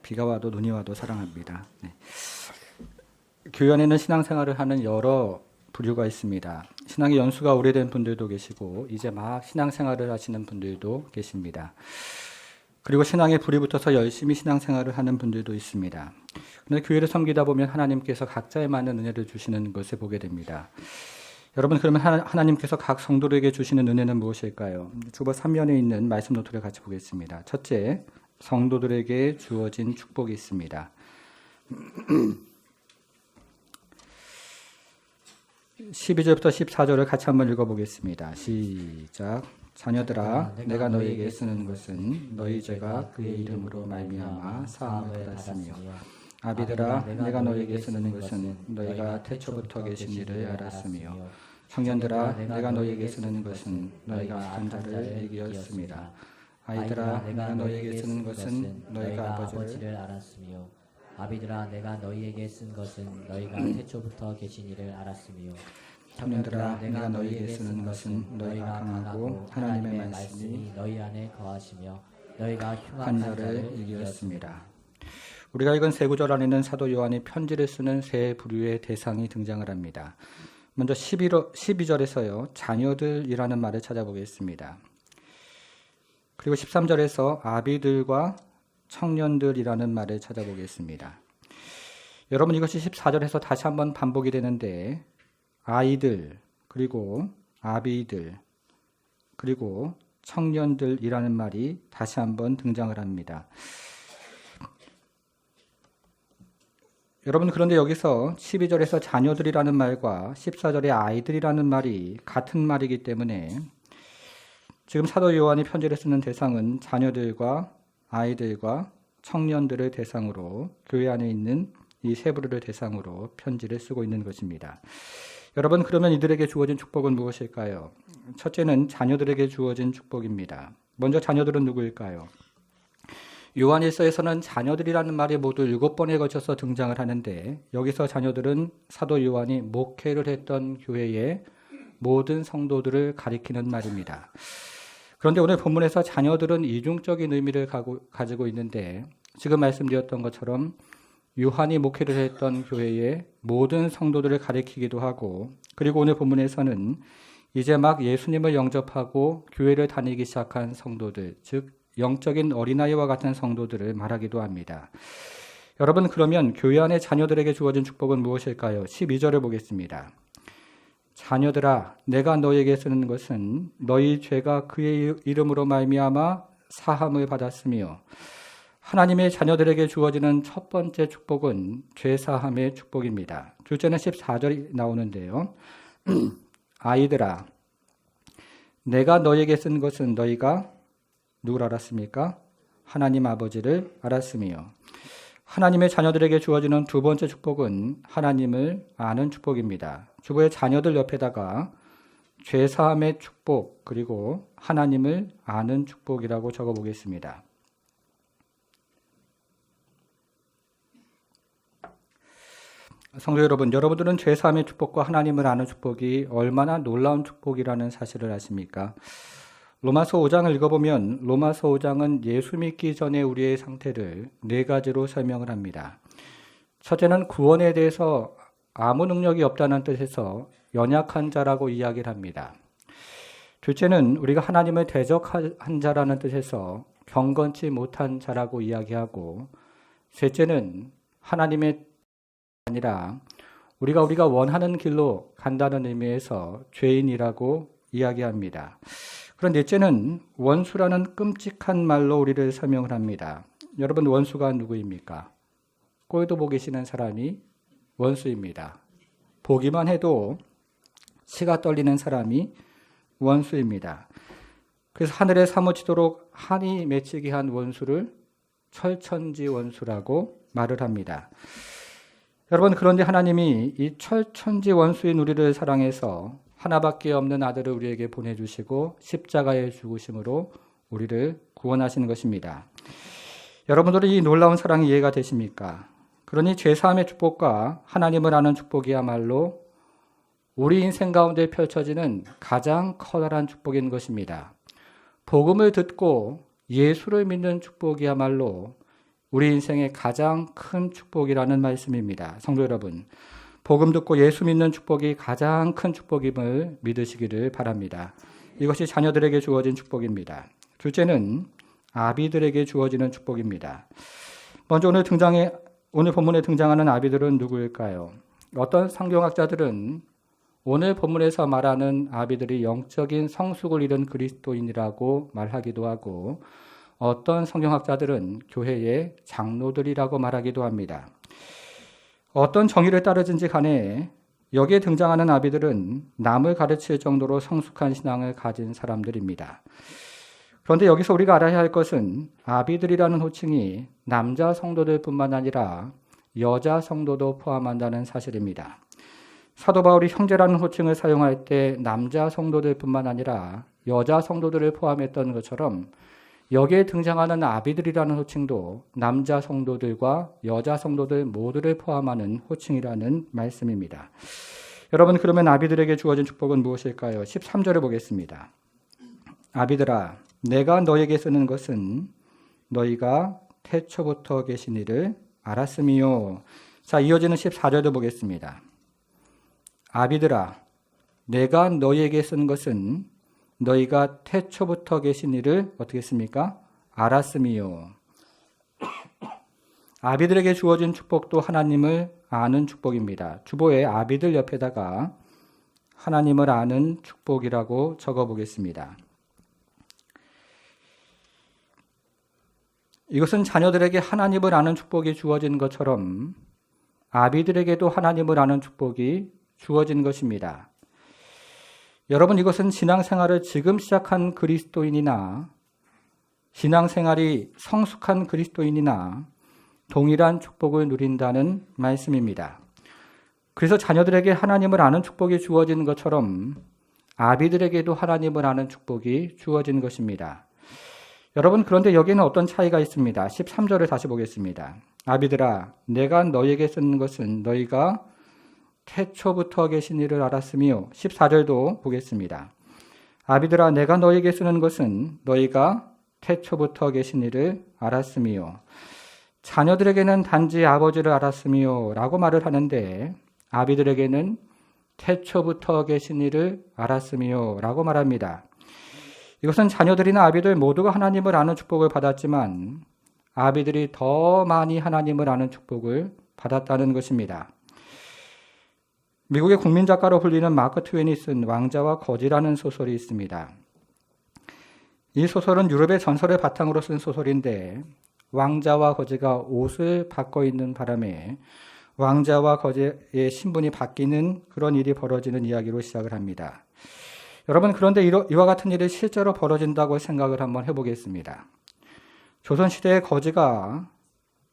비가 와도 눈이 와도 사랑합니다. 네. 교회 안에는 신앙생활을 하는 여러 부류가 있습니다. 신앙의 연수가 오래된 분들도 계시고 이제 막 신앙생활을 하시는 분들도 계십니다. 그리고 신앙에 불이 붙어서 열심히 신앙생활을 하는 분들도 있습니다. 그런데 교회를 섬기다 보면 하나님께서 각자에 맞는 은혜를 주시는 것을 보게 됩니다. 여러분, 그러면 하나님께서 각 성도들에게 주시는 은혜는 무엇일까요? 주보 3면에 있는 말씀 노트를 같이 보겠습니다. 첫째, 성도들에게 주어진 축복이 있습니다. 12절부터 14절을 같이 한번 읽어보겠습니다. 시작. 자녀들아, 내가 너희에게 쓰는 것은 너희 죄가 그의 이름으로 말미암아 사함을 받았으며, 아비들아, 내가 너희에게 쓰는 것은 너희가 태초부터 계신 일을 알았으며, 청년들아, 내가 너희에게 쓰는 것은 너희가 악한 자를 이기었습니다. 아이들아, 내가 너희에게 쓰는 것은 너희가 아버지를 알았으며, 아비들아, 내가 너희에게 쓴 것은 너희가 태초부터 계신 이를 알았으며, 청년들아, 내가 너희에게 쓰는 것은 너희가 강하고 하나님의 말씀이 너희 안에 거하시며 너희가 흉한 자를 이기었습니다. 우리가 읽은 세 구절 안에는 사도 요한이 편지를 쓰는 세 부류의 대상이 등장을 합니다. 먼저 12절에서요, 자녀들이라는 말을 찾아보겠습니다. 그리고 13절에서 아비들과 청년들이라는 말을 찾아보겠습니다. 여러분, 이것이 14절에서 다시 한번 반복이 되는데, 아이들, 그리고 아비들, 그리고 청년들이라는 말이 다시 한번 등장을 합니다. 여러분, 그런데 여기서 12절에서 자녀들이라는 말과 14절의 아이들이라는 말이 같은 말이기 때문에 지금 사도 요한이 편지를 쓰는 대상은 자녀들과 아이들과 청년들을 대상으로, 교회 안에 있는 이 세 부류를 대상으로 편지를 쓰고 있는 것입니다. 여러분, 그러면 이들에게 주어진 축복은 무엇일까요? 첫째는 자녀들에게 주어진 축복입니다. 먼저 자녀들은 누구일까요? 요한일서에서는 자녀들이라는 말이 모두 7번에 걸쳐서 등장을 하는데, 여기서 자녀들은 사도 요한이 목회를 했던 교회의 모든 성도들을 가리키는 말입니다. 그런데 오늘 본문에서 자녀들은 이중적인 의미를 가지고 있는데, 지금 말씀드렸던 것처럼 요한이 목회를 했던 교회의 모든 성도들을 가리키기도 하고, 그리고 오늘 본문에서는 이제 막 예수님을 영접하고 교회를 다니기 시작한 성도들, 즉 영적인 어린아이와 같은 성도들을 말하기도 합니다. 여러분, 그러면 교회 안의 자녀들에게 주어진 축복은 무엇일까요? 12절을 보겠습니다. 자녀들아, 내가 너희에게 쓰는 것은 너희 죄가 그의 이름으로 말미암아 사함을 받았으며, 하나님의 자녀들에게 주어지는 첫 번째 축복은 죄사함의 축복입니다. 둘째는 14절이 나오는데요. 아이들아, 내가 너희에게 쓴 것은 너희가 누굴 알았습니까? 하나님 아버지를 알았으며, 하나님의 자녀들에게 주어지는 두 번째 축복은 하나님을 아는 축복입니다. 주보의 자녀들 옆에다가 죄사함의 축복, 그리고 하나님을 아는 축복이라고 적어보겠습니다. 성도 여러분, 여러분들은 죄사함의 축복과 하나님을 아는 축복이 얼마나 놀라운 축복이라는 사실을 아십니까? 로마서 5장을 읽어보면 로마서 5장은 예수 믿기 전에 우리의 상태를 네 가지로 설명을 합니다. 첫째는 구원에 대해서 아무 능력이 없다는 뜻에서 연약한 자라고 이야기를 합니다. 둘째는 우리가 하나님을 대적한 자라는 뜻에서 경건치 못한 자라고 이야기하고, 셋째는 하나님의 아니라 우리가 원하는 길로 간다는 의미에서 죄인이라고 이야기합니다. 그런 넷째는 원수라는 끔찍한 말로 우리를 설명을 합니다. 여러분, 원수가 누구입니까? 꼴도 보기 싫은 사람이 원수입니다. 보기만 해도 치가 떨리는 사람이 원수입니다. 그래서 하늘에 사무치도록 한이 맺히게 한 원수를 철천지 원수라고 말을 합니다. 여러분, 그런데 하나님이 이 철천지 원수인 우리를 사랑해서 하나밖에 없는 아들을 우리에게 보내주시고 십자가에 죽으심으로 우리를 구원하시는 것입니다. 여러분들은 이 놀라운 사랑이 이해가 되십니까? 그러니 죄사함의 축복과 하나님을 아는 축복이야말로 우리 인생 가운데 펼쳐지는 가장 커다란 축복인 것입니다. 복음을 듣고 예수를 믿는 축복이야말로 우리 인생의 가장 큰 축복이라는 말씀입니다. 성도 여러분, 복음 듣고 예수 믿는 축복이 가장 큰 축복임을 믿으시기를 바랍니다. 이것이 자녀들에게 주어진 축복입니다. 둘째는 아비들에게 주어지는 축복입니다. 먼저 오늘 본문에 등장하는 아비들은 누구일까요? 어떤 성경학자들은 오늘 본문에서 말하는 아비들이 영적인 성숙을 이룬 그리스도인이라고 말하기도 하고, 어떤 성경학자들은 교회의 장로들이라고 말하기도 합니다. 어떤 정의를 따르든지 간에 여기에 등장하는 아비들은 남을 가르칠 정도로 성숙한 신앙을 가진 사람들입니다. 그런데 여기서 우리가 알아야 할 것은 아비들이라는 호칭이 남자 성도들뿐만 아니라 여자 성도도 포함한다는 사실입니다. 사도 바울이 형제라는 호칭을 사용할 때 남자 성도들뿐만 아니라 여자 성도들을 포함했던 것처럼 여기에 등장하는 아비들이라는 호칭도 남자 성도들과 여자 성도들 모두를 포함하는 호칭이라는 말씀입니다. 여러분, 그러면 아비들에게 주어진 축복은 무엇일까요? 13절을 보겠습니다. 아비들아, 내가 너에게 쓰는 것은 너희가 태초부터 계신 이를 알았음이요. 자, 이어지는 14절도 보겠습니다. 아비들아, 내가 너희에게 쓴 것은 너희가 태초부터 계신 이를 어떻게 했습니까? 알았음이요. 아비들에게 주어진 축복도 하나님을 아는 축복입니다. 주보에 아비들 옆에다가 하나님을 아는 축복이라고 적어보겠습니다. 이것은 자녀들에게 하나님을 아는 축복이 주어진 것처럼 아비들에게도 하나님을 아는 축복이 주어진 것입니다. 여러분, 이것은 신앙생활을 지금 시작한 그리스도인이나 신앙생활이 성숙한 그리스도인이나 동일한 축복을 누린다는 말씀입니다. 그래서 자녀들에게 하나님을 아는 축복이 주어진 것처럼 아비들에게도 하나님을 아는 축복이 주어진 것입니다. 여러분, 그런데 여기에는 어떤 차이가 있습니다. 13절을 다시 보겠습니다. 아비들아, 내가 너희에게 쓰는 것은 너희가 태초부터 계신 이를 알았으며, 14절도 보겠습니다. 아비들아, 내가 너희에게 쓰는 것은 너희가 태초부터 계신 이를 알았으며, 자녀들에게는 단지 아버지를 알았으며 라고 말을 하는데 아비들에게는 태초부터 계신 이를 알았으며 라고 말합니다. 이것은 자녀들이나 아비들 모두가 하나님을 아는 축복을 받았지만 아비들이 더 많이 하나님을 아는 축복을 받았다는 것입니다. 미국의 국민 작가로 불리는 마크 트웨인이 쓴 왕자와 거지라는 소설이 있습니다. 이 소설은 유럽의 전설을 바탕으로 쓴 소설인데 왕자와 거지가 옷을 바꿔 입는 바람에 왕자와 거지의 신분이 바뀌는 그런 일이 벌어지는 이야기로 시작을 합니다. 여러분, 그런데 이와 같은 일이 실제로 벌어진다고 생각을 한번 해보겠습니다. 조선시대의 거지가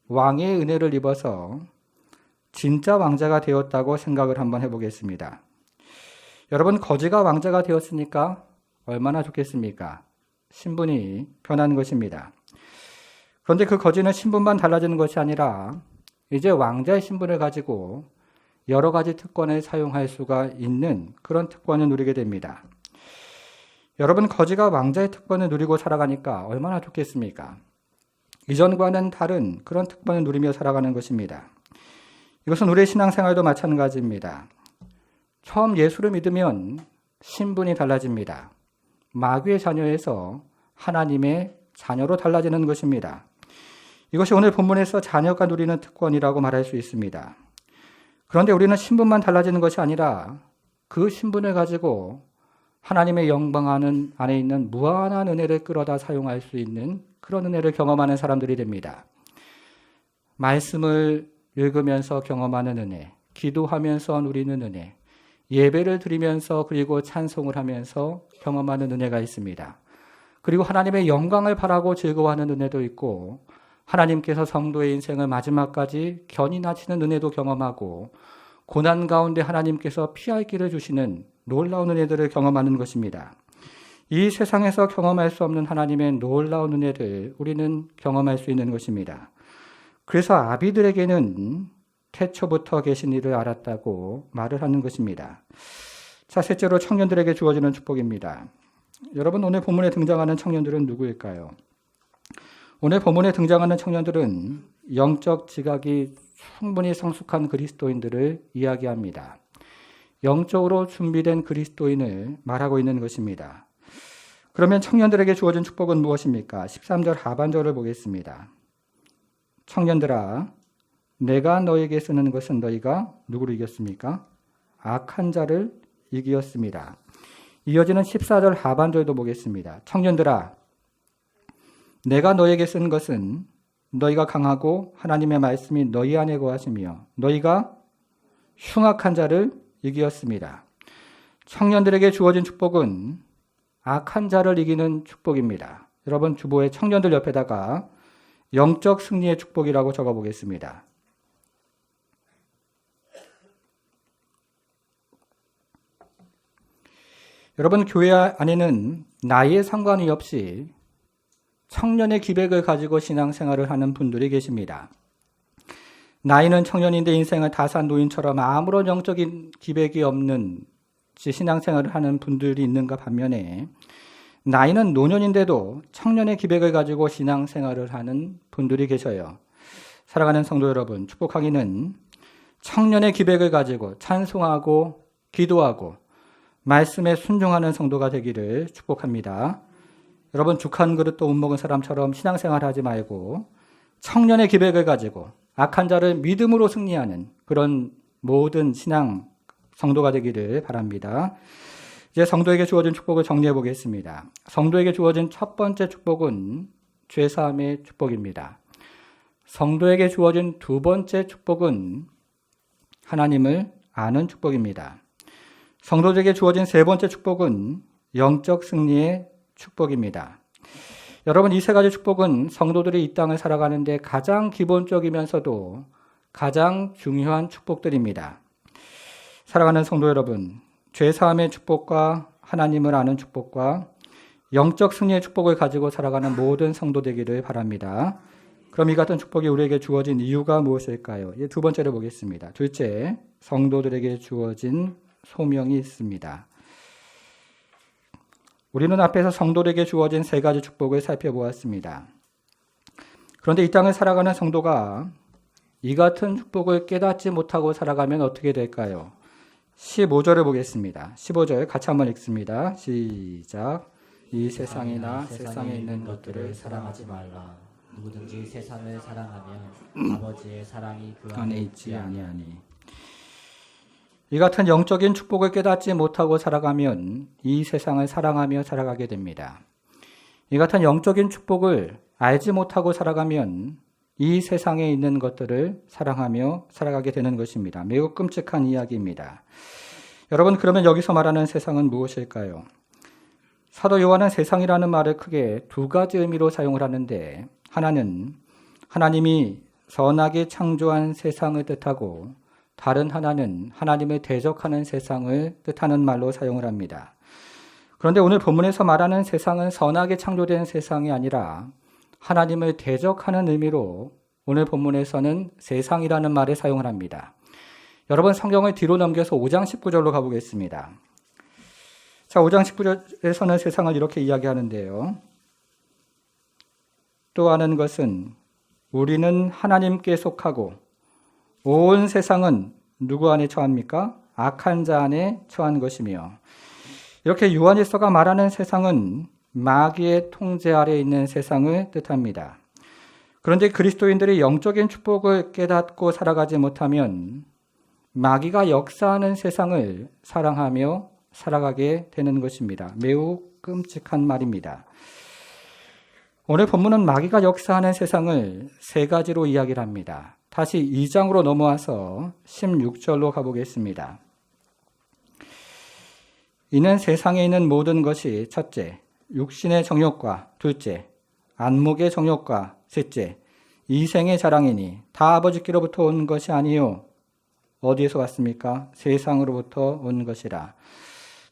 왕의 은혜를 입어서 진짜 왕자가 되었다고 생각을 한번 해보겠습니다. 여러분, 거지가 왕자가 되었으니까 얼마나 좋겠습니까? 신분이 변한 것입니다. 그런데 그 거지는 신분만 달라지는 것이 아니라 이제 왕자의 신분을 가지고 여러 가지 특권을 사용할 수가 있는 그런 특권을 누리게 됩니다. 여러분, 거지가 왕자의 특권을 누리고 살아가니까 얼마나 좋겠습니까? 이전과는 다른 그런 특권을 누리며 살아가는 것입니다. 이것은 우리의 신앙생활도 마찬가지입니다. 처음 예수를 믿으면 신분이 달라집니다. 마귀의 자녀에서 하나님의 자녀로 달라지는 것입니다. 이것이 오늘 본문에서 자녀가 누리는 특권이라고 말할 수 있습니다. 그런데 우리는 신분만 달라지는 것이 아니라 그 신분을 가지고 하나님의 영광 안에 있는 무한한 은혜를 끌어다 사용할 수 있는 그런 은혜를 경험하는 사람들이 됩니다. 말씀을 읽으면서 경험하는 은혜, 기도하면서 누리는 은혜, 예배를 드리면서 그리고 찬송을 하면서 경험하는 은혜가 있습니다. 그리고 하나님의 영광을 바라고 즐거워하는 은혜도 있고 하나님께서 성도의 인생을 마지막까지 견인하시는 은혜도 경험하고 고난 가운데 하나님께서 피할 길을 주시는 놀라운 은혜들을 경험하는 것입니다. 이 세상에서 경험할 수 없는 하나님의 놀라운 은혜를 우리는 경험할 수 있는 것입니다. 그래서 아비들에게는 태초부터 계신 이를 알았다고 말을 하는 것입니다. 자, 셋째로 청년들에게 주어지는 축복입니다. 여러분, 오늘 본문에 등장하는 청년들은 누구일까요? 오늘 본문에 등장하는 청년들은 영적 지각이 충분히 성숙한 그리스도인들을 이야기합니다. 영적으로 준비된 그리스도인을 말하고 있는 것입니다. 그러면 청년들에게 주어진 축복은 무엇입니까? 13절 하반절을 보겠습니다. 청년들아, 내가 너에게 쓰는 것은 너희가 누구를 이겼습니까? 악한 자를 이기었습니다. 이어지는 14절 하반절도 보겠습니다. 청년들아, 내가 너에게 쓴 것은 너희가 강하고 하나님의 말씀이 너희 안에 거하시며 너희가 흉악한 자를 이기었습니다. 청년들에게 주어진 축복은 악한 자를 이기는 축복입니다. 여러분 주보에 청년들 옆에다가 영적 승리의 축복이라고 적어보겠습니다. 여러분 교회 안에는 나이에 상관이 없이 청년의 기백을 가지고 신앙생활을 하는 분들이 계십니다. 나이는 청년인데 인생을 다 산 노인처럼 아무런 영적인 기백이 없는 신앙생활을 하는 분들이 있는가 반면에 나이는 노년인데도 청년의 기백을 가지고 신앙생활을 하는 분들이 계셔요. 사랑하는 성도 여러분, 축복하기는 청년의 기백을 가지고 찬송하고 기도하고 말씀에 순종하는 성도가 되기를 축복합니다. 여러분 죽 한 그릇도 못 먹은 사람처럼 신앙생활하지 말고 청년의 기백을 가지고 악한 자를 믿음으로 승리하는 그런 모든 신앙 성도가 되기를 바랍니다. 이제 성도에게 주어진 축복을 정리해 보겠습니다. 성도에게 주어진 첫 번째 축복은 죄사함의 축복입니다. 성도에게 주어진 두 번째 축복은 하나님을 아는 축복입니다. 성도들에게 주어진 세 번째 축복은 영적 승리의 축복입니다. 여러분 이 세 가지 축복은 성도들이 이 땅을 살아가는데 가장 기본적이면서도 가장 중요한 축복들입니다. 사랑하는 성도 여러분, 죄사함의 축복과 하나님을 아는 축복과 영적 승리의 축복을 가지고 살아가는 모든 성도 되기를 바랍니다. 그럼 이 같은 축복이 우리에게 주어진 이유가 무엇일까요? 두 번째를 보겠습니다. 둘째, 성도들에게 주어진 소명이 있습니다. 우리는 앞에서 성도들에게 주어진 세 가지 축복을 살펴보았습니다. 그런데 이 땅을 살아가는 성도가 이 같은 축복을 깨닫지 못하고 살아가면 어떻게 될까요? 15절을 보겠습니다. 15절 같이 한번 읽습니다. 시작. 이 세상이나 세상에 있는 것들을 사랑하지 말라. 누구든지 세상을 사랑하면 아버지의 사랑이 그 안에 있지 아니하니. 이 같은 영적인 축복을 깨닫지 못하고 살아가면 이 세상을 사랑하며 살아가게 됩니다. 이 같은 영적인 축복을 알지 못하고 살아가면 이 세상에 있는 것들을 사랑하며 살아가게 되는 것입니다. 매우 끔찍한 이야기입니다. 여러분 그러면 여기서 말하는 세상은 무엇일까요? 사도 요한은 세상이라는 말을 크게 두 가지 의미로 사용을 하는데 하나는 하나님이 선하게 창조한 세상을 뜻하고 다른 하나는 하나님을 대적하는 세상을 뜻하는 말로 사용을 합니다. 그런데 오늘 본문에서 말하는 세상은 선하게 창조된 세상이 아니라 하나님을 대적하는 의미로 오늘 본문에서는 세상이라는 말을 사용을 합니다. 여러분 성경을 뒤로 넘겨서 5장 19절로 가보겠습니다. 자, 5장 19절에서는 세상을 이렇게 이야기하는데요. 또 아는 것은 우리는 하나님께 속하고 온 세상은 누구 안에 처합니까? 악한 자 안에 처한 것이며 이렇게 요한일서가 말하는 세상은 마귀의 통제 아래 있는 세상을 뜻합니다. 그런데 그리스도인들이 영적인 축복을 깨닫고 살아가지 못하면 마귀가 역사하는 세상을 사랑하며 살아가게 되는 것입니다. 매우 끔찍한 말입니다. 오늘 본문은 마귀가 역사하는 세상을 세 가지로 이야기를 합니다. 다시 2장으로 넘어와서 16절로 가보겠습니다. 이는 세상에 있는 모든 것이 첫째, 육신의 정욕과 둘째, 안목의 정욕과 셋째, 이생의 자랑이니 다 아버지께로부터 온 것이 아니요. 어디에서 왔습니까? 세상으로부터 온 것이라.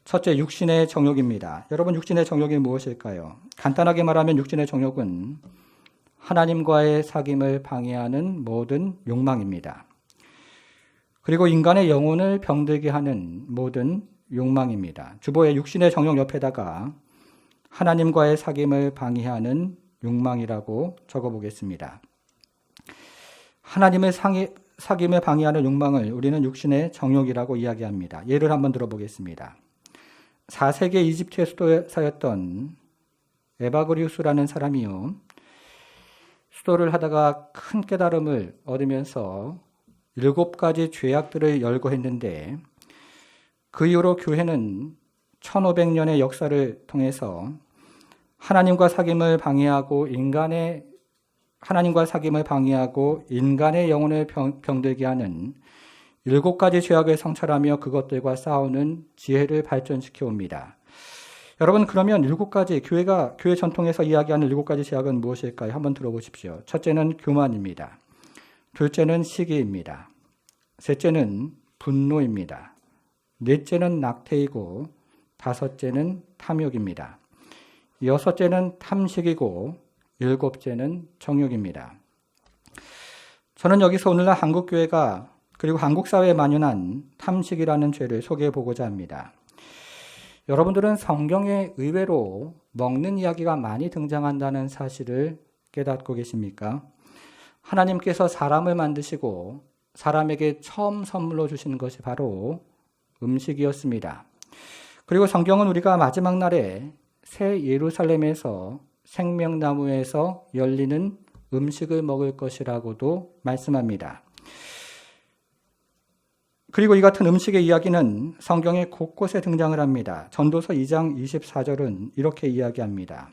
첫째, 육신의 정욕입니다. 여러분, 육신의 정욕이 무엇일까요? 간단하게 말하면 육신의 정욕은 하나님과의 사귐을 방해하는 모든 욕망입니다. 그리고 인간의 영혼을 병들게 하는 모든 욕망입니다. 주보에 육신의 정욕 옆에다가 하나님과의 사귐을 방해하는 욕망이라고 적어보겠습니다. 하나님의 사귐에 방해하는 욕망을 우리는 육신의 정욕이라고 이야기합니다. 예를 한번 들어보겠습니다. 4세기 이집트의 수도사였던 에바그리우스라는 사람이요, 수도를 하다가 큰 깨달음을 얻으면서 7가지 죄악들을 열거했는데, 그 이후로 교회는 1500년의 역사를 통해서 하나님과 사귐을 방해하고 인간의 영혼을 병들게 하는 7가지 죄악을 성찰하며 그것들과 싸우는 지혜를 발전시켜 옵니다. 여러분, 그러면 7가지, 교회 전통에서 이야기하는 7가지 죄악은 무엇일까요? 한번 들어보십시오. 첫째는 교만입니다. 둘째는 시기입니다. 셋째는 분노입니다. 넷째는 낙태이고, 다섯째는 탐욕입니다. 여섯째는 탐식이고, 일곱째는 정욕입니다. 저는 여기서 오늘날 한국교회가 그리고 한국사회에 만연한 탐식이라는 죄를 소개해 보고자 합니다. 여러분들은 성경에 의외로 먹는 이야기가 많이 등장한다는 사실을 깨닫고 계십니까? 하나님께서 사람을 만드시고 사람에게 처음 선물로 주신 것이 바로 음식이었습니다. 그리고 성경은 우리가 마지막 날에 새 예루살렘에서 생명나무에서 열리는 음식을 먹을 것이라고도 말씀합니다. 그리고 이 같은 음식의 이야기는 성경의 곳곳에 등장을 합니다. 전도서 2장 24절은 이렇게 이야기합니다.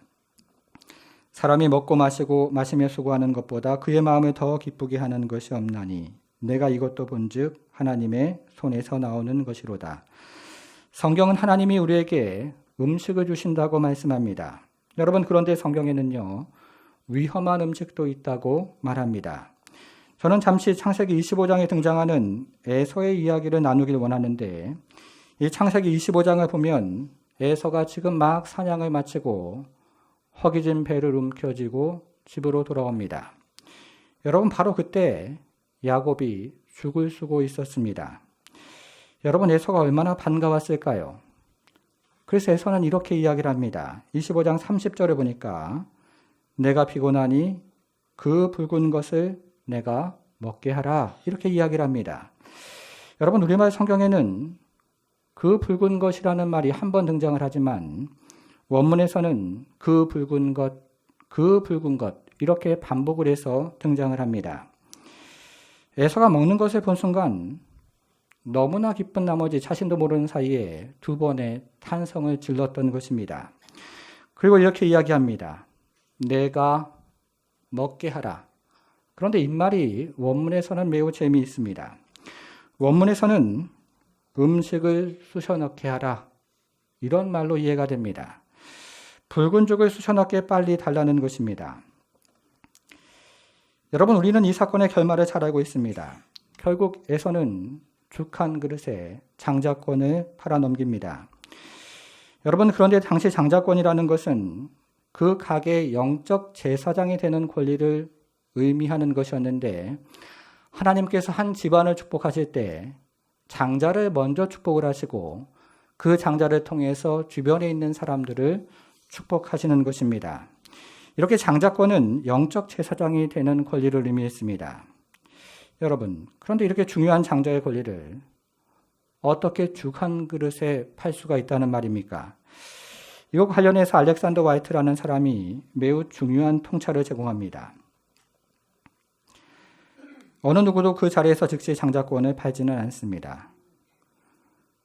사람이 먹고 마시며 수고하는 것보다 그의 마음을 더 기쁘게 하는 것이 없나니 내가 이것도 본즉 하나님의 손에서 나오는 것이로다. 성경은 하나님이 우리에게 음식을 주신다고 말씀합니다. 여러분, 그런데 성경에는요, 위험한 음식도 있다고 말합니다. 저는 잠시 창세기 25장에 등장하는 에서의 이야기를 나누길 원하는데, 이 창세기 25장을 보면 에서가 지금 막 사냥을 마치고 허기진 배를 움켜쥐고 집으로 돌아옵니다. 여러분, 바로 그때 야곱이 죽을 쓰고 있었습니다. 여러분, 에서가 얼마나 반가웠을까요? 그래서 에서는 이렇게 이야기를 합니다. 25장 30절에 보니까 내가 피곤하니 그 붉은 것을 내가 먹게 하라, 이렇게 이야기를 합니다. 여러분, 우리말 성경에는 그 붉은 것이라는 말이 한 번 등장을 하지만 원문에서는 그 붉은 것 이렇게 반복을 해서 등장을 합니다. 에서가 먹는 것을 본 순간 너무나 기쁜 나머지 자신도 모르는 사이에 2번의 탄성을 질렀던 것입니다. 그리고 이렇게 이야기합니다. 내가 먹게 하라. 그런데 이 말이 원문에서는 매우 재미있습니다. 원문에서는 음식을 쑤셔넣게 하라, 이런 말로 이해가 됩니다. 붉은 죽을 쑤셔넣게 빨리 달라는 것입니다. 여러분, 우리는 이 사건의 결말을 잘 알고 있습니다. 결국 에서는 죽 한 그릇에 장자권을 팔아넘깁니다. 여러분, 그런데 당시 장자권이라는 것은 그 가게의 영적 제사장이 되는 권리를 의미하는 것이었는데, 하나님께서 한 집안을 축복하실 때 장자를 먼저 축복을 하시고 그 장자를 통해서 주변에 있는 사람들을 축복하시는 것입니다. 이렇게 장자권은 영적 제사장이 되는 권리를 의미했습니다. 여러분, 그런데 이렇게 중요한 장자의 권리를 어떻게 죽 한 그릇에 팔 수가 있다는 말입니까? 이거 관련해서 알렉산더 화이트라는 사람이 매우 중요한 통찰을 제공합니다. 어느 누구도 그 자리에서 즉시 장자권을 팔지는 않습니다.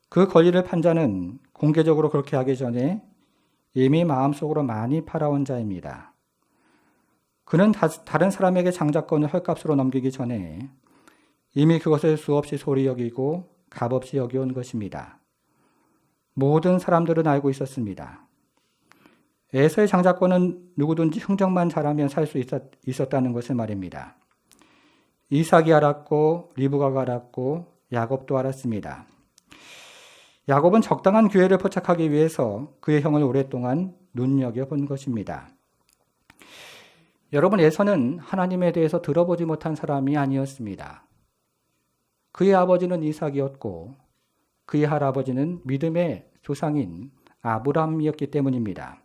그 권리를 판 자는 공개적으로 그렇게 하기 전에 이미 마음속으로 많이 팔아온 자입니다. 그는 다른 사람에게 장자권을 헐값으로 넘기기 전에 이미 그것을 수없이 소리 여기고 값없이 여겨온 것입니다. 모든 사람들은 알고 있었습니다. 에서의 장자권은 누구든지 흥정만 잘하면 살 수 있었다는 것을 말입니다. 이삭이 알았고 리브가가 알았고 야곱도 알았습니다. 야곱은 적당한 기회를 포착하기 위해서 그의 형을 오랫동안 눈여겨본 것입니다. 여러분, 에서는 하나님에 대해서 들어보지 못한 사람이 아니었습니다. 그의 아버지는 이삭이었고 그의 할아버지는 믿음의 조상인 아브라함이었기 때문입니다.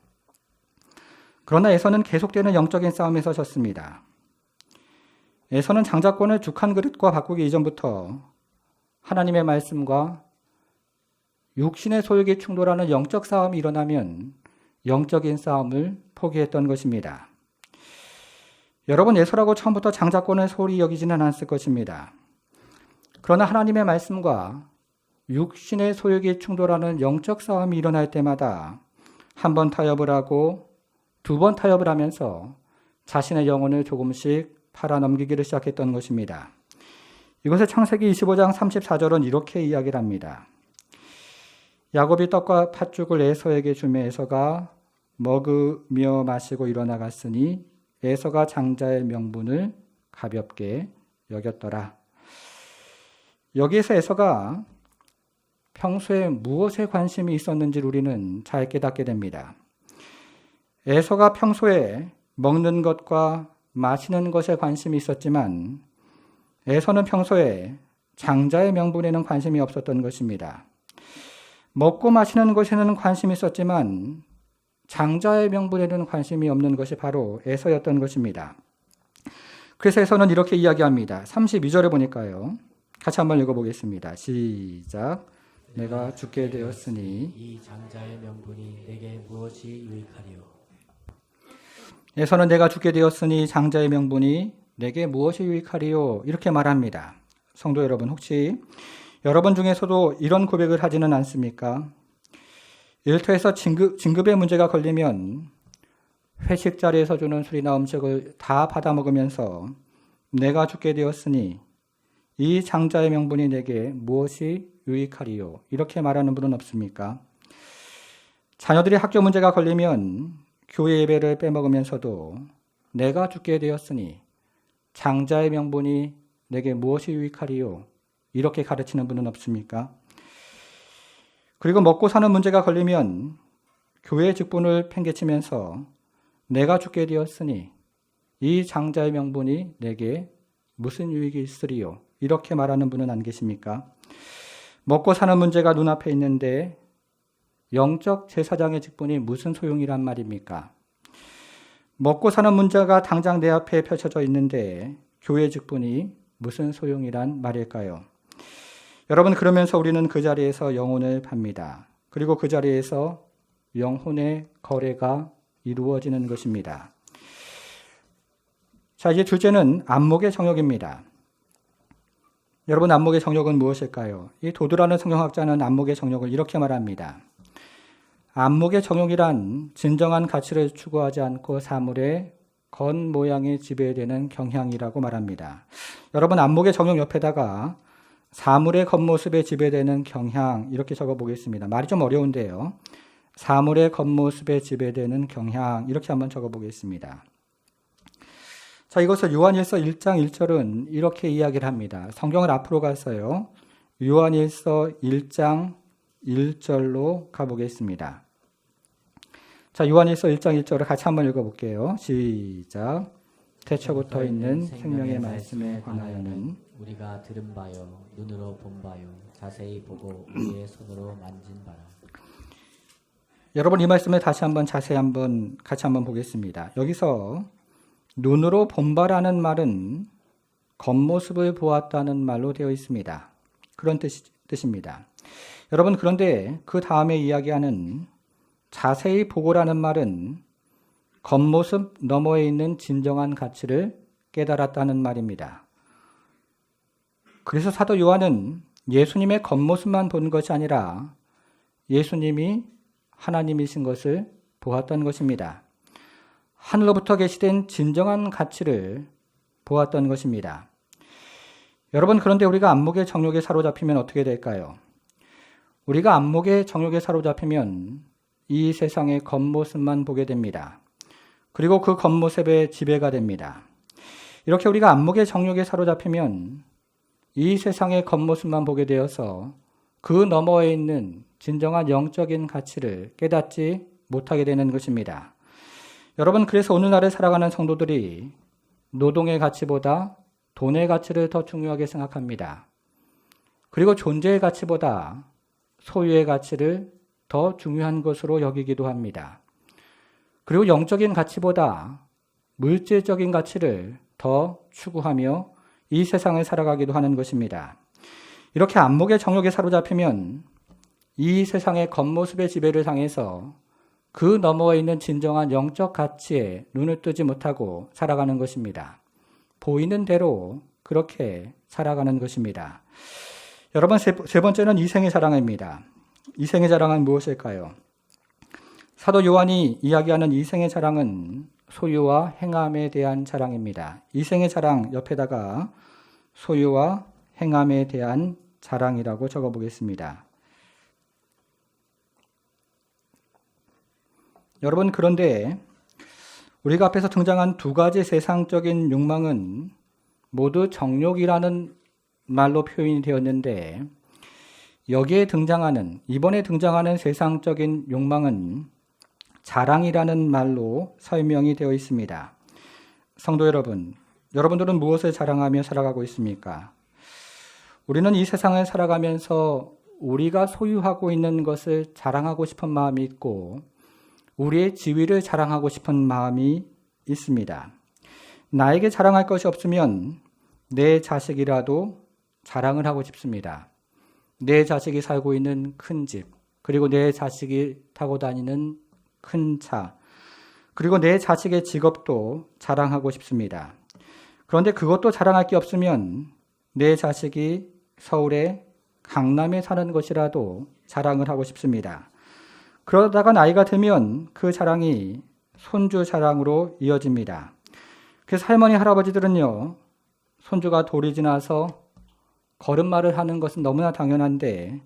그러나 에서는 계속되는 영적인 싸움에서 졌습니다. 에서는 장자권을 죽한 그릇과 바꾸기 이전부터 하나님의 말씀과 육신의 소욕이 충돌하는 영적 싸움이 일어나면 영적인 싸움을 포기했던 것입니다. 여러분, 에서라고 처음부터 장자권을 소홀히 여기지는 않았을 것입니다. 그러나 하나님의 말씀과 육신의 소욕이 충돌하는 영적 싸움이 일어날 때마다 한 번 타협을 하고 두 번 타협을 하면서 자신의 영혼을 조금씩 팔아넘기기를 시작했던 것입니다. 이것을 창세기 25장 34절은 이렇게 이야기를 합니다. 야곱이 떡과 팥죽을 에서에게 주며 에서가 먹으며 마시고 일어나갔으니 에서가 장자의 명분을 가볍게 여겼더라. 여기에서 에서가 평소에 무엇에 관심이 있었는지를 우리는 잘 깨닫게 됩니다. 에서가 평소에 먹는 것과 마시는 것에 관심이 있었지만 에서는 평소에 장자의 명분에는 관심이 없었던 것입니다. 먹고 마시는 것에는 관심이 있었지만 장자의 명분에는 관심이 없는 것이 바로 에서였던 것입니다. 그래서 에서는 이렇게 이야기합니다. 32절에 보니까요. 같이 한번 읽어보겠습니다. 시작. 내가 죽게 되었으니 이 장자의 명분이 내게 무엇이 유익하리요? 에서는 내가 죽게 되었으니 장자의 명분이 내게 무엇이 유익하리요? 이렇게 말합니다. 성도 여러분, 혹시 여러분 중에서도 이런 고백을 하지는 않습니까? 일터에서 진급의 문제가 걸리면 회식 자리에서 주는 술이나 음식을 다 받아 먹으면서 내가 죽게 되었으니 이 장자의 명분이 내게 무엇이 유익하리요? 이렇게 말하는 분은 없습니까? 자녀들이 학교 문제가 걸리면 교회 예배를 빼먹으면서도 내가 죽게 되었으니 장자의 명분이 내게 무엇이 유익하리요? 이렇게 가르치는 분은 없습니까? 그리고 먹고 사는 문제가 걸리면 교회 직분을 팽개치면서 내가 죽게 되었으니 이 장자의 명분이 내게 무슨 유익이 있으리요? 이렇게 말하는 분은 안 계십니까? 먹고 사는 문제가 눈앞에 있는데 영적 제사장의 직분이 무슨 소용이란 말입니까? 먹고 사는 문제가 당장 내 앞에 펼쳐져 있는데 교회 직분이 무슨 소용이란 말일까요? 여러분, 그러면서 우리는 그 자리에서 영혼을 팝니다. 그리고 그 자리에서 영혼의 거래가 이루어지는 것입니다. 자, 이제 둘째는 안목의 정욕입니다. 여러분, 안목의 정욕은 무엇일까요? 이 도드라는 성경학자는 안목의 정욕을 이렇게 말합니다. 안목의 정욕이란 진정한 가치를 추구하지 않고 사물의 겉모양에 지배되는 경향이라고 말합니다. 여러분, 안목의 정욕 옆에다가 사물의 겉모습에 지배되는 경향 이렇게 적어보겠습니다. 말이 좀 어려운데요. 사물의 겉모습에 지배되는 경향 이렇게 한번 적어보겠습니다. 자, 이것을 요한일서 1장 1절은 이렇게 이야기를 합니다. 성경을 앞으로 가서요. 요한일서 1장 1절로 가보겠습니다. 자, 요한일서 1장 1절을 같이 한번 읽어볼게요. 시작. 태초부터 있는 생명의 말씀에 관하여는 우리가 들은 바요, 눈으로 본 바요, 자세히 보고 우리의 손으로 만진 바라. 여러분, 이 말씀을 다시 한번 자세히 같이 한번 보겠습니다. 여기서 눈으로 본 바라는 말은 겉모습을 보았다는 말로 되어 있습니다. 그런 뜻입니다. 여러분, 그런데 그 다음에 이야기하는 자세히 보고라는 말은 겉모습 너머에 있는 진정한 가치를 깨달았다는 말입니다. 그래서 사도 요한은 예수님의 겉모습만 본 것이 아니라 예수님이 하나님이신 것을 보았던 것입니다. 하늘로부터 계시된 진정한 가치를 보았던 것입니다. 여러분, 그런데 우리가 안목의 정욕에 사로잡히면 어떻게 될까요? 우리가 안목의 정욕에 사로잡히면 이 세상의 겉모습만 보게 됩니다. 그리고 그 겉모습에 지배가 됩니다. 이렇게 우리가 안목의 정욕에 사로잡히면 이 세상의 겉모습만 보게 되어서 그 너머에 있는 진정한 영적인 가치를 깨닫지 못하게 되는 것입니다. 여러분, 그래서 오늘날에 살아가는 성도들이 노동의 가치보다 돈의 가치를 더 중요하게 생각합니다. 그리고 존재의 가치보다 소유의 가치를 더 중요한 것으로 여기기도 합니다. 그리고 영적인 가치보다 물질적인 가치를 더 추구하며 이 세상을 살아가기도 하는 것입니다. 이렇게 안목의 정욕에 사로잡히면 이 세상의 겉모습의 지배를 당해서 그 너머에 있는 진정한 영적 가치에 눈을 뜨지 못하고 살아가는 것입니다. 보이는 대로 그렇게 살아가는 것입니다. 여러분, 세 번째는 이생의 자랑입니다. 이생의 자랑은 무엇일까요? 사도 요한이 이야기하는 이생의 자랑은 소유와 행함에 대한 자랑입니다. 이생의 자랑 옆에다가 소유와 행함에 대한 자랑이라고 적어보겠습니다. 여러분, 그런데 우리가 앞에서 등장한 두 가지 세상적인 욕망은 모두 정욕이라는 말로 표현이 되었는데, 여기에 이번에 등장하는 세상적인 욕망은 자랑이라는 말로 설명이 되어 있습니다. 성도 여러분, 여러분들은 무엇을 자랑하며 살아가고 있습니까? 우리는 이 세상을 살아가면서 우리가 소유하고 있는 것을 자랑하고 싶은 마음이 있고, 우리의 지위를 자랑하고 싶은 마음이 있습니다. 나에게 자랑할 것이 없으면 내 자식이라도 자랑을 하고 싶습니다. 내 자식이 살고 있는 큰 집, 그리고 내 자식이 타고 다니는 큰 차, 그리고 내 자식의 직업도 자랑하고 싶습니다. 그런데 그것도 자랑할 게 없으면 내 자식이 서울의 강남에 사는 것이라도 자랑을 하고 싶습니다. 그러다가 나이가 들면 그 자랑이 손주 자랑으로 이어집니다. 그래서 할머니, 할아버지들은요, 손주가 돌이 지나서 걸음마를 하는 것은 너무나 당연한데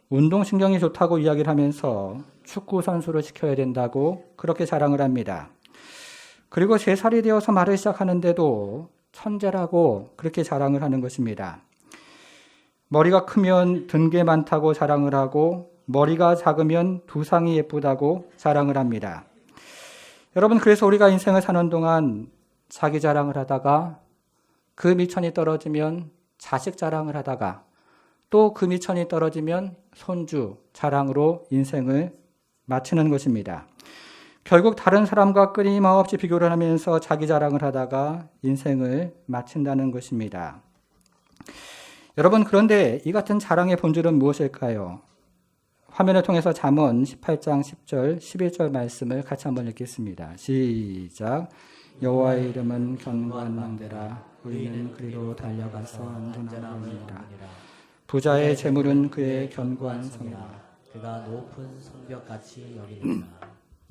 운동신경이 좋다고 이야기를 하면서 축구 선수를 시켜야 된다고 그렇게 자랑을 합니다. 그리고 3살이 되어서 말을 시작하는데도 천재라고 그렇게 자랑을 하는 것입니다. 머리가 크면 든 게 많다고 자랑을 하고 머리가 작으면 두상이 예쁘다고 자랑을 합니다. 여러분, 그래서 우리가 인생을 사는 동안 자기 자랑을 하다가 그 미천이 떨어지면 자식 자랑을 하다가 또 그 미천이 떨어지면 손주 자랑으로 인생을 마치는 것입니다. 결국 다른 사람과 끊임없이 비교를 하면서 자기 자랑을 하다가 인생을 마친다는 것입니다. 여러분, 그런데 이 같은 자랑의 본질은 무엇일까요? 화면을 통해서 잠언 18장 10절, 11절 말씀을 같이 한번 읽겠습니다. 시작. 여호와의 이름은 견고한 망대라. 의인은 그리로 달려가서 안전하니라. 부자의 재물은 그의 견고한 성이라. 그가 높은 성벽같이 여기느니라.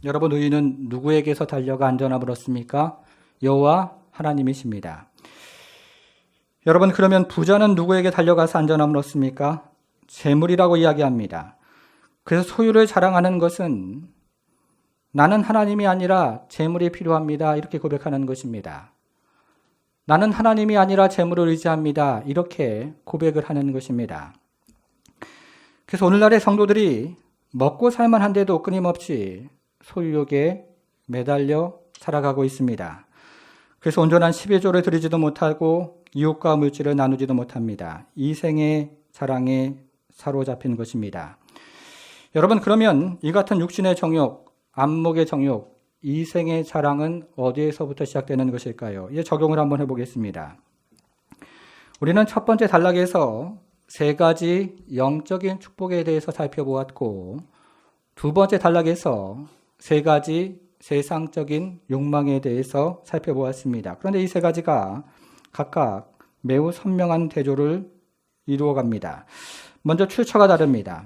여러분, 의인은 누구에게서 달려가 안전함을 얻습니까? 여호와 하나님이십니다. 여러분, 그러면 부자는 누구에게 달려가서 안전함을 얻습니까? 재물이라고 이야기합니다. 그래서 소유를 자랑하는 것은 나는 하나님이 아니라 재물이 필요합니다, 이렇게 고백하는 것입니다. 나는 하나님이 아니라 재물을 의지합니다, 이렇게 고백을 하는 것입니다. 그래서 오늘날의 성도들이 먹고 살만한데도 끊임없이 소유욕에 매달려 살아가고 있습니다. 그래서 온전한 11조를 드리지도 못하고 이웃과 물질을 나누지도 못합니다. 이생의 자랑에 사로잡힌 것입니다. 여러분, 그러면 이 같은 육신의 정욕, 안목의 정욕, 이생의 자랑은 어디에서부터 시작되는 것일까요? 이제 적용을 한번 해보겠습니다. 우리는 첫 번째 단락에서 3가지 영적인 축복에 대해서 살펴보았고, 두 번째 단락에서 3가지 세상적인 욕망에 대해서 살펴보았습니다. 그런데 이 3가지가 각각 매우 선명한 대조를 이루어갑니다. 먼저 출처가 다릅니다.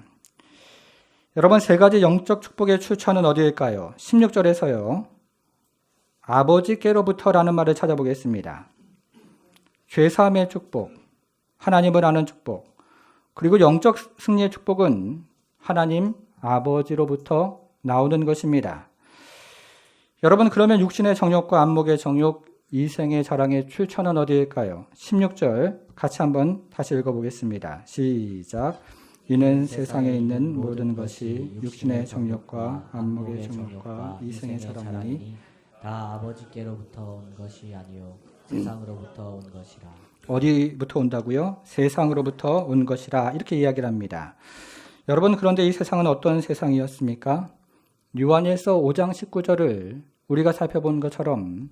여러분, 3가지 영적 축복의 출처는 어디일까요? 16절에서요. 아버지께로부터라는 말을 찾아보겠습니다. 죄사함의 축복, 하나님을 아는 축복, 그리고 영적 승리의 축복은 하나님 아버지로부터 나오는 것입니다. 여러분, 그러면 육신의 정욕과 안목의 정욕, 이생의 자랑의 출처는 어디일까요? 16절 같이 한번 다시 읽어보겠습니다. 시작. 이는 세상에 있는 모든 것이 육신의 정욕과 안목의 정욕과 이생의 자랑이니 다 아버지께로부터 온 것이 아니요 세상으로부터 온 것이라. 어디부터 온다고요? 세상으로부터 온 것이라, 이렇게 이야기를 합니다. 여러분, 그런데 이 세상은 어떤 세상이었습니까? 요한일서 5장 19절을 우리가 살펴본 것처럼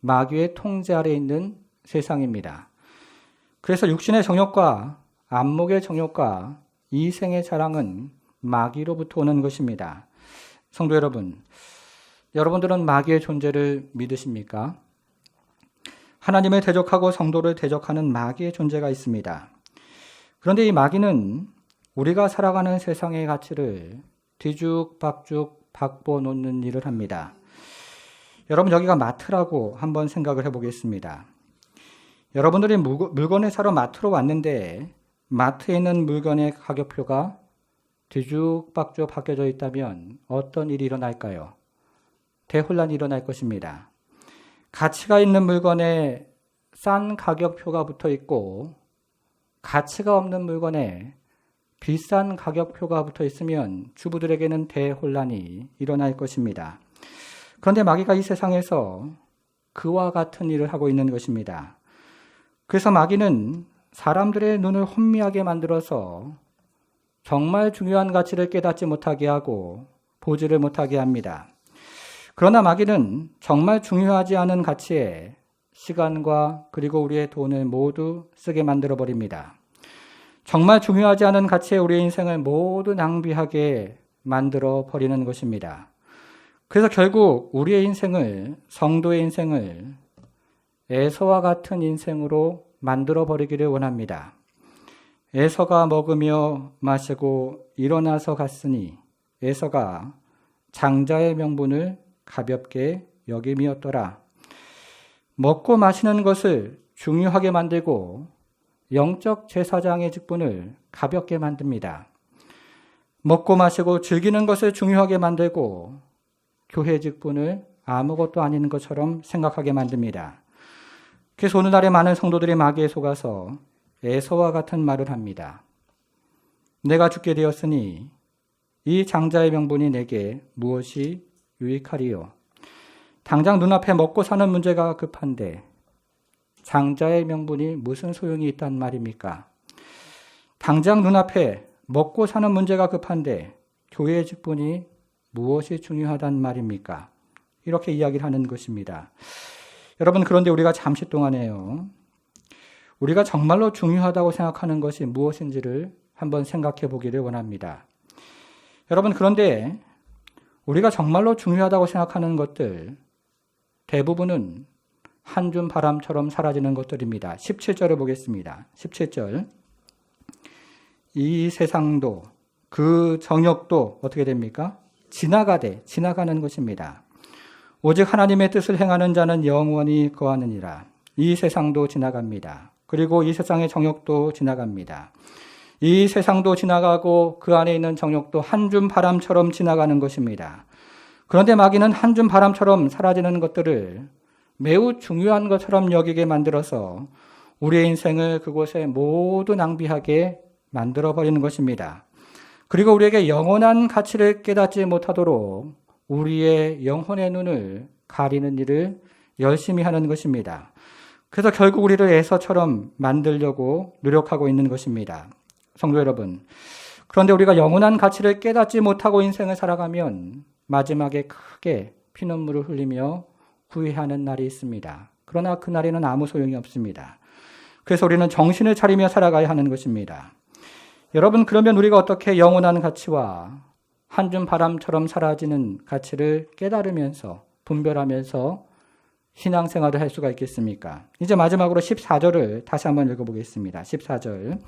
마귀의 통제 아래 있는 세상입니다. 그래서 육신의 정욕과 안목의 정욕과 이생의 자랑은 마귀로부터 오는 것입니다. 성도 여러분, 여러분들은 마귀의 존재를 믿으십니까? 하나님을 대적하고 성도를 대적하는 마귀의 존재가 있습니다. 그런데 이 마귀는 우리가 살아가는 세상의 가치를 뒤죽박죽 바꿔놓는 일을 합니다. 여러분, 여기가 마트라고 한번 생각을 해보겠습니다. 여러분들이 물건을 사러 마트로 왔는데 마트에 있는 물건의 가격표가 뒤죽박죽 바뀌어져 있다면 어떤 일이 일어날까요? 대혼란이 일어날 것입니다. 가치가 있는 물건에 싼 가격표가 붙어 있고 가치가 없는 물건에 비싼 가격표가 붙어 있으면 주부들에게는 대혼란이 일어날 것입니다. 그런데 마귀가 이 세상에서 그와 같은 일을 하고 있는 것입니다. 그래서 마귀는 사람들의 눈을 혼미하게 만들어서 정말 중요한 가치를 깨닫지 못하게 하고 보지를 못하게 합니다. 그러나 마귀는 정말 중요하지 않은 가치에 시간과 그리고 우리의 돈을 모두 쓰게 만들어 버립니다. 정말 중요하지 않은 가치에 우리의 인생을 모두 낭비하게 만들어 버리는 것입니다. 그래서 결국 우리의 인생을, 성도의 인생을 에서와 같은 인생으로 만들어 버리기를 원합니다. 에서가 먹으며 마시고 일어나서 갔으니 에서가 장자의 명분을 가볍게 여김이었더라. 먹고 마시는 것을 중요하게 만들고 영적 제사장의 직분을 가볍게 만듭니다. 먹고 마시고 즐기는 것을 중요하게 만들고 교회 직분을 아무것도 아닌 것처럼 생각하게 만듭니다. 그래서 오늘날의 많은 성도들이 마귀에 속아서 에서와 같은 말을 합니다. 내가 죽게 되었으니 이 장자의 명분이 내게 무엇이 유익하리요? 당장 눈앞에 먹고 사는 문제가 급한데 장자의 명분이 무슨 소용이 있단 말입니까? 당장 눈앞에 먹고 사는 문제가 급한데 교회의 직분이 무엇이 중요하단 말입니까? 이렇게 이야기를 하는 것입니다. 여러분, 그런데 우리가 잠시 동안에요, 우리가 정말로 중요하다고 생각하는 것이 무엇인지를 한번 생각해 보기를 원합니다. 여러분, 그런데 우리가 정말로 중요하다고 생각하는 것들 대부분은 한줌 바람처럼 사라지는 것들입니다. 17절을 보겠습니다. 17절. 이 세상도 그 정욕도 어떻게 됩니까? 지나가는 것입니다. 오직 하나님의 뜻을 행하는 자는 영원히 거하느니라. 이 세상도 지나갑니다. 그리고 이 세상의 정욕도 지나갑니다. 이 세상도 지나가고 그 안에 있는 정욕도 한줌 바람처럼 지나가는 것입니다. 그런데 마귀는 한줌 바람처럼 사라지는 것들을 매우 중요한 것처럼 여기게 만들어서 우리의 인생을 그곳에 모두 낭비하게 만들어버리는 것입니다. 그리고 우리에게 영원한 가치를 깨닫지 못하도록 우리의 영혼의 눈을 가리는 일을 열심히 하는 것입니다. 그래서 결국 우리를 에서처럼 만들려고 노력하고 있는 것입니다. 성도 여러분, 그런데 우리가 영원한 가치를 깨닫지 못하고 인생을 살아가면 마지막에 크게 피눈물을 흘리며 후회하는 날이 있습니다. 그러나 그 날에는 아무 소용이 없습니다. 그래서 우리는 정신을 차리며 살아가야 하는 것입니다. 여러분, 그러면 우리가 어떻게 영원한 가치와 한줌 바람처럼 사라지는 가치를 깨달으면서 분별하면서 신앙생활을 할 수가 있겠습니까? 이제 마지막으로 14절을 다시 한번 읽어보겠습니다. 14절.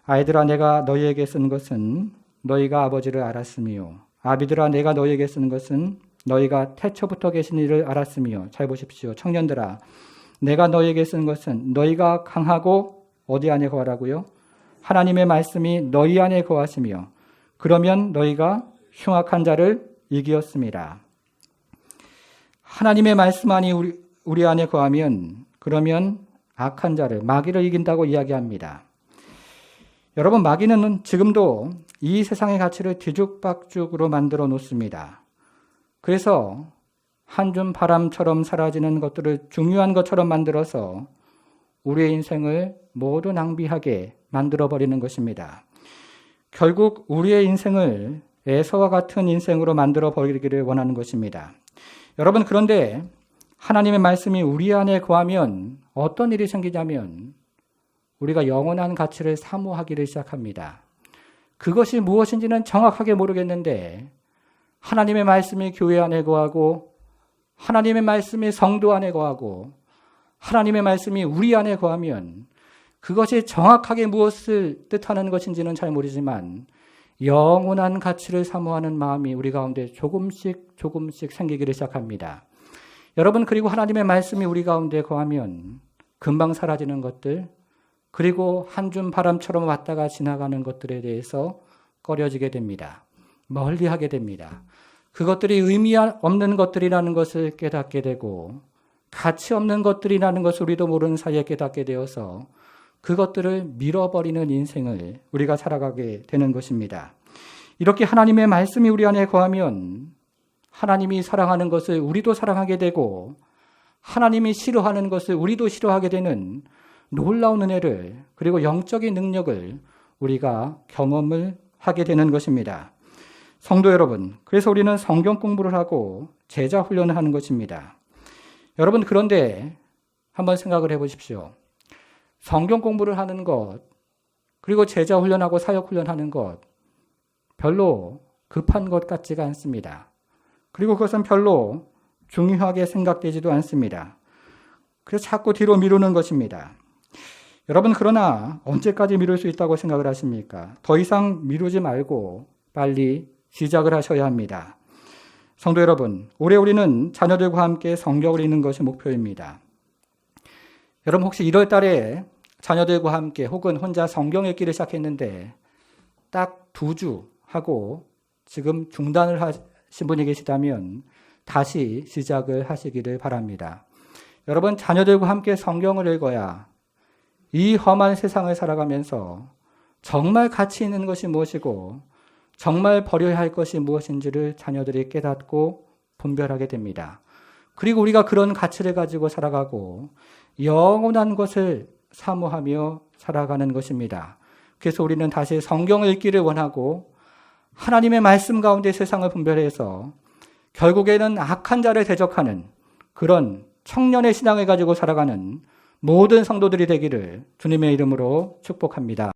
아이들아, 내가 너희에게 쓴 것은 너희가 아버지를 알았으며 아비들아, 내가 너희에게 쓴 것은 너희가 태초부터 계신 이를 알았으며. 잘 보십시오. 청년들아, 내가 너희에게 쓴 것은 너희가 강하고 어디 안에 거하라고요? 하나님의 말씀이 너희 안에 거하시며 그러면 너희가 흉악한 자를 이기었습니다. 하나님의 말씀 안이 우리 안에 거하면 그러면 악한 자를, 마귀를 이긴다고 이야기합니다. 여러분, 마귀는 지금도 이 세상의 가치를 뒤죽박죽으로 만들어 놓습니다. 그래서 한줌 바람처럼 사라지는 것들을 중요한 것처럼 만들어서 우리의 인생을 모두 낭비하게 만들어버리는 것입니다. 결국 우리의 인생을 에서와 같은 인생으로 만들어 버리기를 원하는 것입니다. 여러분, 그런데 하나님의 말씀이 우리 안에 거하면 어떤 일이 생기냐면 우리가 영원한 가치를 사모하기를 시작합니다. 그것이 무엇인지는 정확하게 모르겠는데 하나님의 말씀이 교회 안에 거하고 하나님의 말씀이 성도 안에 거하고 하나님의 말씀이 우리 안에 거하면 그것이 정확하게 무엇을 뜻하는 것인지는 잘 모르지만 영원한 가치를 사모하는 마음이 우리 가운데 조금씩 생기기를 시작합니다. 여러분, 그리고 하나님의 말씀이 우리 가운데 거하면 금방 사라지는 것들, 그리고 한 줌 바람처럼 왔다가 지나가는 것들에 대해서 꺼려지게 됩니다. 멀리하게 됩니다. 그것들이 의미 없는 것들이라는 것을 깨닫게 되고 가치 없는 것들이라는 것을 우리도 모르는 사이에 깨닫게 되어서 그것들을 밀어버리는 인생을 우리가 살아가게 되는 것입니다. 이렇게 하나님의 말씀이 우리 안에 거하면 하나님이 사랑하는 것을 우리도 사랑하게 되고 하나님이 싫어하는 것을 우리도 싫어하게 되는 놀라운 은혜를, 그리고 영적인 능력을 우리가 경험을 하게 되는 것입니다. 성도 여러분, 그래서 우리는 성경 공부를 하고 제자 훈련을 하는 것입니다. 여러분, 그런데 한번 생각을 해보십시오. 성경 공부를 하는 것, 그리고 제자 훈련하고 사역 훈련하는 것, 별로 급한 것 같지가 않습니다. 그리고 그것은 별로 중요하게 생각되지도 않습니다. 그래서 자꾸 뒤로 미루는 것입니다. 여러분, 그러나 언제까지 미룰 수 있다고 생각을 하십니까? 더 이상 미루지 말고 빨리 시작을 하셔야 합니다. 성도 여러분, 올해 우리는 자녀들과 함께 성경을 읽는 것이 목표입니다. 여러분, 혹시 1월 달에 자녀들과 함께 혹은 혼자 성경 읽기를 시작했는데 딱 2주 하고 지금 중단을 하신 분이 계시다면 다시 시작을 하시기를 바랍니다. 여러분, 자녀들과 함께 성경을 읽어야 이 험한 세상을 살아가면서 정말 가치 있는 것이 무엇이고 정말 버려야 할 것이 무엇인지를 자녀들이 깨닫고 분별하게 됩니다. 그리고 우리가 그런 가치를 가지고 살아가고 영원한 것을 사모하며 살아가는 것입니다. 그래서 우리는 다시 성경을 읽기를 원하고 하나님의 말씀 가운데 세상을 분별해서 결국에는 악한 자를 대적하는 그런 청년의 신앙을 가지고 살아가는 모든 성도들이 되기를 주님의 이름으로 축복합니다.